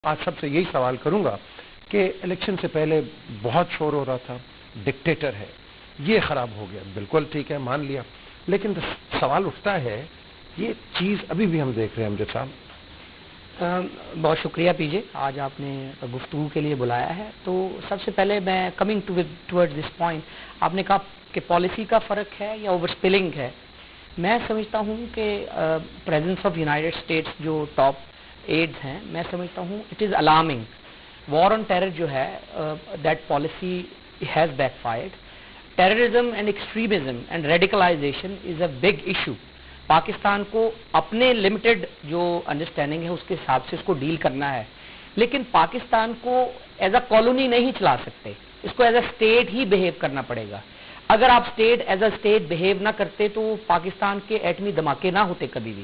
آج سب سے یہی سوال کروں گا کہ الیکشن سے پہلے بہت شور ہو رہا تھا، ڈکٹیٹر ہے، یہ خراب ہو گیا، بالکل ٹھیک ہے، مان لیا، لیکن سوال اٹھتا ہے یہ چیز ابھی بھی ہم دیکھ رہے ہیں امجد صاحب۔ بہت شکریہ پی جے، آج آپ نے گفتگو کے لیے بلایا ہے۔ تو سب سے پہلے میں کمنگ ٹورڈ دس پوائنٹ، آپ نے کہا کہ پالیسی کا فرق ہے یا اوور اسپلنگ ہے۔ میں سمجھتا ہوں کہ پریزنس آف یونائٹڈ اسٹیٹس جو ٹاپ ایڈز ہیں، میں سمجھتا ہوں it is alarming. War on terror جو ہے that policy has backfired. Terrorism and extremism and radicalisation is a big issue. Pakistan کو اپنے لمیٹڈ جو انڈرسٹینڈنگ ہے اس کے حساب سے اس کو ڈیل کرنا ہے، لیکن پاکستان کو ایز اے کالونی نہیں چلا سکتے، اس کو as a state he behave کرنا پڑے گا۔ اگر آپ state as a state behave نہ کرتے تو پاکستان کے ایٹمی دھماکے نہ ہوتے کبھی بھی۔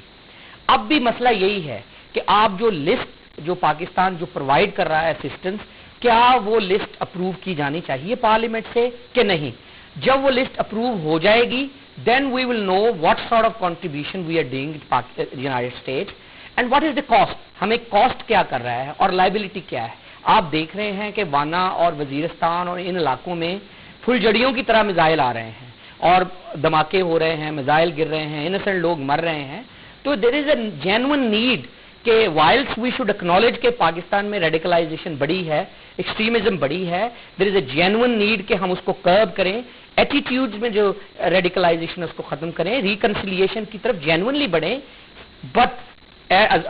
اب بھی مسئلہ یہی ہے کہ آپ جو لسٹ جو پاکستان جو پرووائڈ کر رہا ہے اسسٹنس، کیا وہ لسٹ اپروو کی جانی چاہیے پارلیمنٹ سے کہ نہیں؟ جب وہ لسٹ اپروو ہو جائے گی then we will know what sort of contribution we are doing to the United States and what is the cost. ہمیں cost کیا کر رہا ہے اور liability کیا ہے۔ آپ دیکھ رہے ہیں کہ وانا اور وزیرستان اور ان علاقوں میں پھلجڑیوں کی طرح میزائل آ رہے ہیں اور دھماکے ہو رہے ہیں، میزائل گر رہے ہیں، انسنٹ لوگ مر رہے ہیں۔ تو there is a genuine need کہ whilst we should acknowledge کہ پاکستان میں ریڈیکلائزیشن بڑی ہے، ایکسٹریمزم بڑی ہے، there is a genuine need کہ ہم اس کو کرب کریں، ایٹیٹیوڈز میں جو ریڈیکلائزیشن اس کو ختم کریں، ریکنسیلیشن کی طرف جینوئنلی بڑھیں۔ بٹ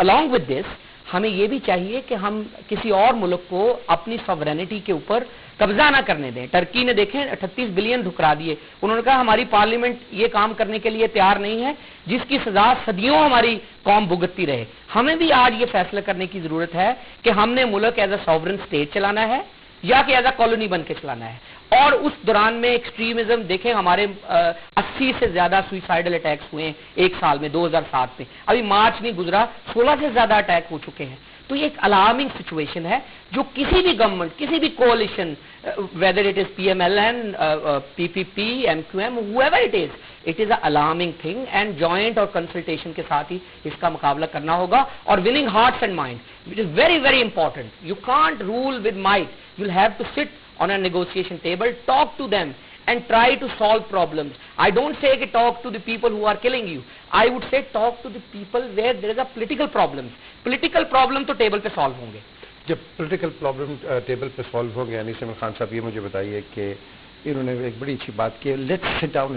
along with this ہمیں یہ بھی چاہیے کہ ہم کسی اور ملک کو اپنی ساورینٹی کے اوپر قبضہ نہ کرنے دیں۔ ٹرکی نے دیکھیں 38 بلین ٹھکرا دیے، انہوں نے کہا ہماری پارلیمنٹ یہ کام کرنے کے لیے تیار نہیں ہے جس کی سزا صدیوں ہماری قوم بھگتتی رہے۔ ہمیں بھی آج یہ فیصلہ کرنے کی ضرورت ہے کہ ہم نے ملک ایز اے ساورن اسٹیٹ چلانا ہے یا کہ ایز اے کالونی بن کے چلانا ہے۔ اور اس دوران میں ایکسٹریمزم دیکھیں، ہمارے 80 سے زیادہ سوئسائڈل اٹیکس ہوئے ہیں ایک سال میں، 2007 میں، ابھی مارچ نہیں گزرا 16 سے زیادہ اٹیک ہو چکے ہیں۔ تو یہ ایک الارمنگ سچویشن ہے جو کسی بھی گورنمنٹ، کسی بھی کوalition whether it is PMLN, PPP, MQM, whoever it is an alarming thing and joint اور consultation کے ساتھ ہی اس کا مقابلہ کرنا ہوگا۔ اور winning hearts and minds, which is very very important. You can't rule with might. You'll have to sit on a negotiation table, talk to them and try to solve problems. I don't say کہ talk to the people who are killing you. I would say talk to the people where there is a political problem. Political problem تو table پہ solve ہوں گے۔ جب political problem table پہ solve ہو گیا، انیس احمد خان صاحب یہ مجھے بتائیے کہ انہوں نے ایک بڑی اچھی بات کی، لیٹس سٹ ڈاؤن